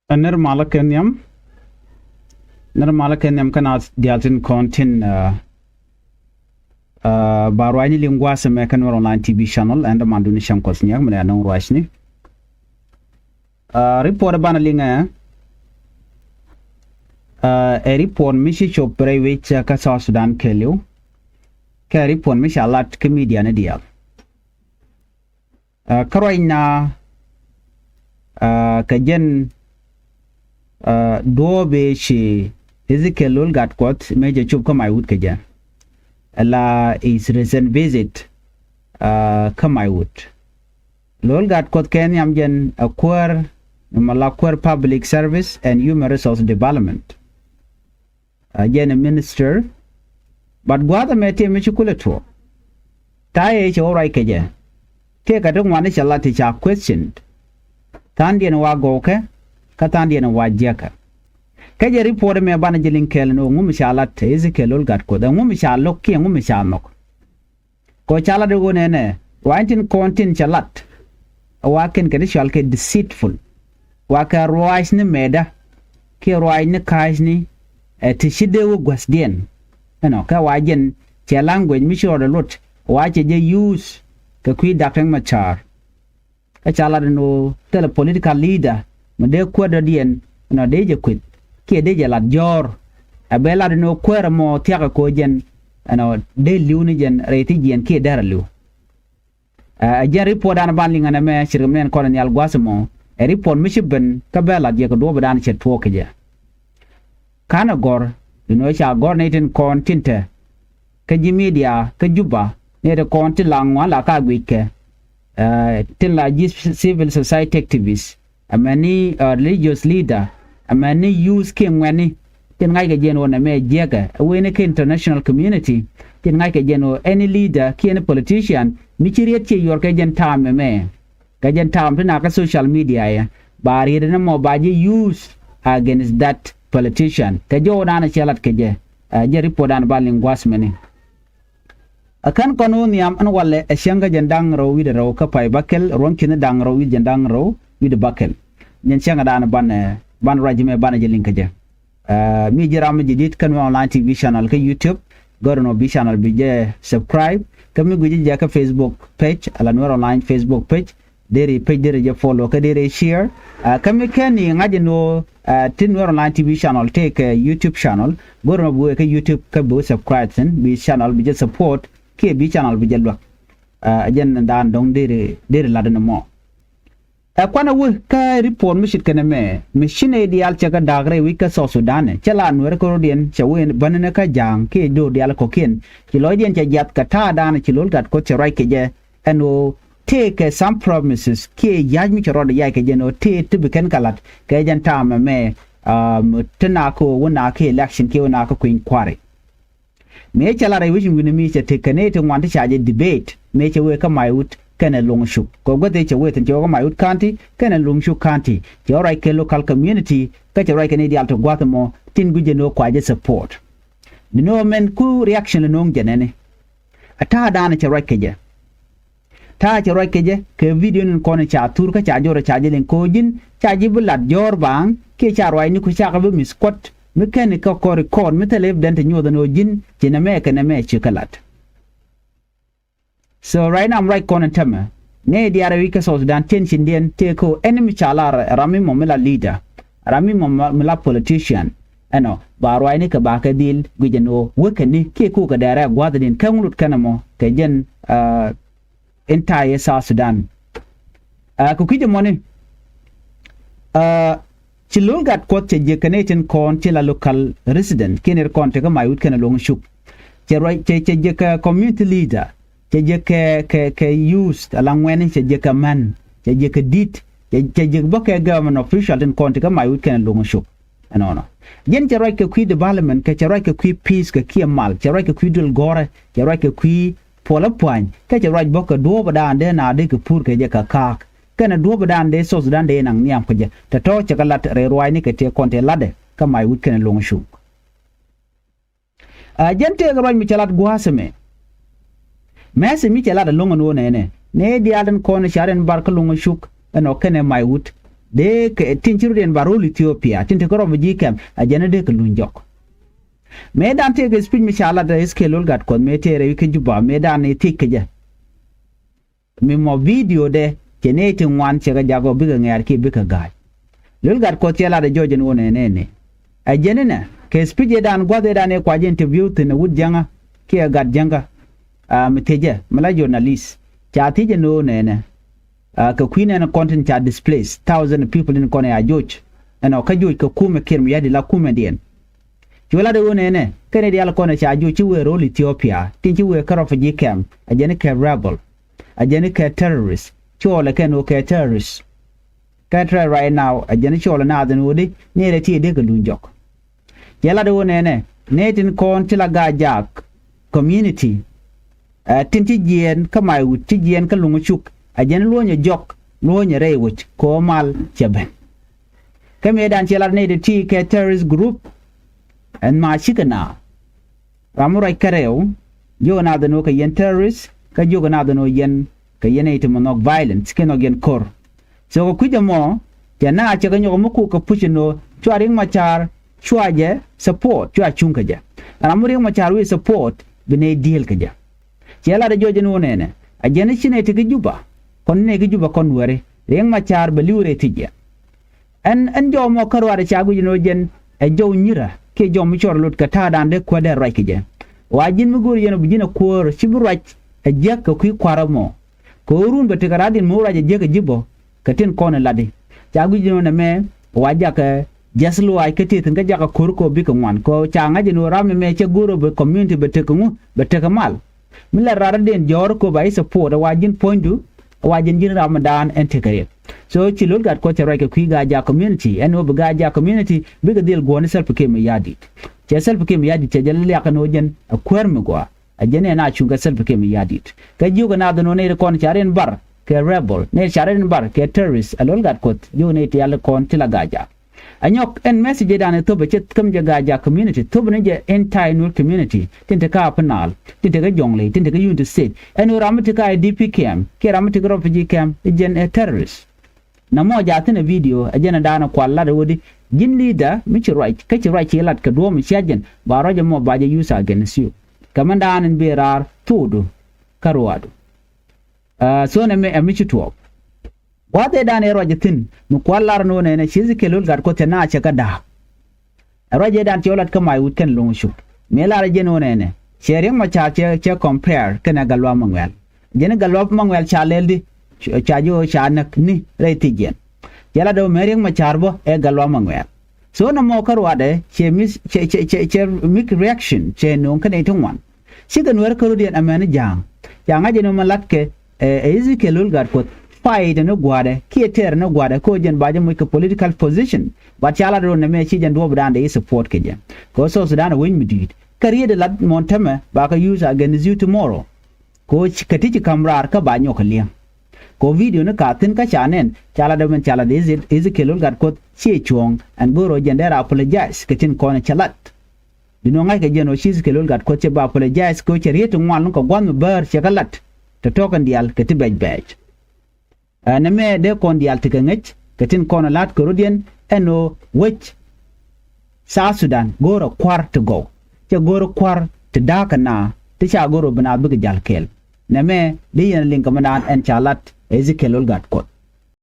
Nirmala Kenyam kana dialtin content barwani lingwa se mekan online TV channel and manduni shankos nyak mena nong roashni report bana linga a report mishi chopre which ka South Sudan kelio ka report mishi alat ke media na dial karoina ka jen dobe shi Ezekiel lol gat kot meje chup ko my wood kaja la is recent visit ka my wood lol gat kot ken yam jen acquire malakwar public service and human resource development jen a minister but gwada mete me chukule to taye che orai kaja te ka dong wane chala ti cha question tan dien wa goke katan dien wa jeka kaje report me bana jilin kel no ngum shalat Ezekiel ol gat ko da ngum shalok ki ngum shalok ko chala de gone ne wantin kontin chalat waken kadi shal ke deceitful waka rois ne meda ki roi ne kais ni ti shide wo gwasdien no ka wajen che language mi shoro lot wache je use ka kui dakeng machar ka chala no tele political leader mede ko do dien no de je quit ke de je la jor abela no kwera mo tiaka ko jen no de liuni jen reti jen ke dara lu a jen report an ban linga na me shirmen kolonial gwasmo a report mishiben ka bela je ko do badan che to ke je kana gor no cha gor neten kontinte ka ji media ka juba ne de konti langwa la ka gwike tin la ji civil society activists many religious leader many use king wani tin ngai ga jeno na me jega we ne international community tin ngai ga jeno any leader ki any politician mi chiriet che yor ka jen tam me ga jen tam na ka social media ya bari de mo ba ji use against that politician ka jo na na chelat ke je report an balin gwasmeni akan kono niam an walle e shenga jendang ro wi de ro ka pai bakel ron kin dang ro wi jendang ro wi de bakel nyen shenga dan ban rajime ban jelin kaje mi jiram jidit kan online TV channel ka YouTube gorno bi channel bi je subscribe kami guji je ka Facebook page ala nur online Facebook page dere page dere je follow ka dere share kami kani ngadi no tin nur online TV channel take YouTube channel gorno bu ka YouTube ka bu subscribe sen bi channel bi je support ke bi channel bi je lo ajen dan dong dere ladana mo kwana wu ka report mishit kana me mishine dial chaka dagre wi ka so Sudan chala anwer ko dien chawen banana ka jang ke do dial ko ken kilo dien cha jat ka ta dan kilol gat ko cherai ke je eno take some promises ke yaj mi choro ya ke je no te tibiken kalat ke jan ta me tana ko wona ke election ke wona ko queen kware me chala re wishin wini mi cha te kane te wanti cha je debate me che we ka mayut kana lungshu ko gote che wetin jogo mayut kanti kana lungshu kanti jorai ke local community ka jorai ke ne dial to gwatamo tin guje no kwaje support no men ku reaction no ngenene ata dana che rakeje ta che rakeje ke video nin kono cha tur ka cha jora cha jelen ko jin cha jibulat jor bang ke cha roi ni ku cha ka mi squat mi ken ko record mi telef den te nyodo no jin jina me ke na me chikalat. So right now I'm right corner tema. Ne diara wika so Sudan tension dien teko enemy chala rami momela leader. Rami momela politician. Ano barwai ni ka baka deal gujeno wekeni ke ku ka dara gwadin kangulut kanamo ke jen entire South Sudan. Ku kije moni chilul gat kot che je Canadian kon chila local resident kener kon te ka mayut kana long shuk. Che right che je ka community leader. Je ke used along when je ka man je ka dit je boke government official in county ka mai weekend lungo shuk no jen je right ka kui development ka je right ka kui peace ka kiamal je right ka kui dul gore je right ka kui pola point ka je right boke do badan de na de ka pur ka je ka kak kana do badan de so Sudan de nang niam ka je ta to che ka lat re roi ni ka te county lade ka mai weekend lungo shuk jen te ga right mi chalat gwaseme Messi mi chala da longo no ne diadan kono sharen barka longo shuk no kene my wood de ke tinchiru den barul Ethiopia tinte ko rob jikem ajana de kulunjok medan te ke speech mishala da iskelol gat kon metere ke juba medan ne tikje mi mo video de kenete wan chega jago biga ngar ki biga gai lol gat ko tela da jojen wona nene ajene na ke speech dan gwade dan e kwaje interview tin wud janga ke gat janga miteje mala journalist chati je no nene ka queen and content chat displays 1,000 people in kone ajoj ana ka joj ka kuma kirmi yadi la kuma dien jola de wona ne kene dia la kone cha ajoj we role Ethiopia tinchi we karof ji cam ajene ke rebel ajene ke terrorist chola ke no ke terrorist ka try right now ajene chola na den wodi ne re ti de ga lunjok yala de wona ne tin kon tila ga jak community tinchi jien kamai wuti jien ka lungu chuk ajen luonye jok luonye rewich ko mal cheben kame dan chelar ne de ti ke terrorist group en ma chikana ramurai kareo yo na de no ka yen terrorist ka yo na de no yen ka yen ite monok violence ke no gen kor so ko kujamo jana che ga nyogo muku ka puchino chwaring machar chwaje support chwa chunga ja ramuring machar we support bine deal ka ja chelar de jojen wonene ajene chine te juba kon ne gi juba kon wore reng machar beliure tije en jo mo karware chagu jino jen e jo nyira ke jo mi chor lut ka ta dan de ko de rai kije wajin mu gor yeno bujina ko chiburach e jek ko ki kwaramo ko run bete karadin mo raje jek jibo katin kon lade chagu jino na me waja ka jaslu ay kete tin ga jaka korko bi ko wan ko changa jino ram me che goro be community bete ko bete ka mal mila raraden jor ko bai support wajin pointu wajin jin Ramadan and take so chilul gat ko tera ke kwiga ja community and ob ga ja community biga dil go ne self ke me yadi che self ke me yadi che jalle ya kano jen akwer me gwa ajene na chuga self ke me yadi ka juga na dono ne kon charen bar ke rebel ne charen bar ke terrorist alol gat ko yo ne ti yalla kon tila gaja anyok en message dan to be chet kam jaga ja community to be ne entire new community tinte ka panal tinte ga jongle tinte ga unit state en ramati ka IDP camp ke ramati ga refugee camp jen a terrorist na mo ja tene video ajena dana kwalla da wodi jin leader mi ci right ka ci right yelat ka do mi shajen ba roje mo ba je use against you kamanda anen berar tudu karwado so ne me mi ci to wade dane roje tin mu kwallar no ne shi zikelul gar ko tana ce kada roje dan ti yolat ka mai wuten lungu shu me la roje no ne sharing ma cha ce compare kana galwa mangwel jene galwa mangwel cha leldi chajo chanak ni reitigen yala do mering ma charbo e galwa mangwel so na mo karwade che mik reaction che no kan etongwan sigan wer karudien amane jang aje no malatke ezikelul gar ko fight no gwade kieter no gwade ko jen baje mo ko political position but yala do ne me chi jen do brande is support ke jen ko so sudan win midit kariye de lat montame ba ka use against you tomorrow ko katiji kamrar ka banyo kaliya ko video ne katin ka chanen chala de men chala de is kelul gar ko chi chuong and goro jen dera apologize katin ko ne chalat dino ngai ke jen o chi kelul gar ko che ba apologize ko che rietu ngwan ko gwan ber chekalat to token dial kati bej na me de kon dial tikangech katin kono lat korodien eno which South Sudan goro kwar to go che goro kwar to daka na ti cha goro bina big jalkel na me de yen link manan en chalat ezikelul gat kot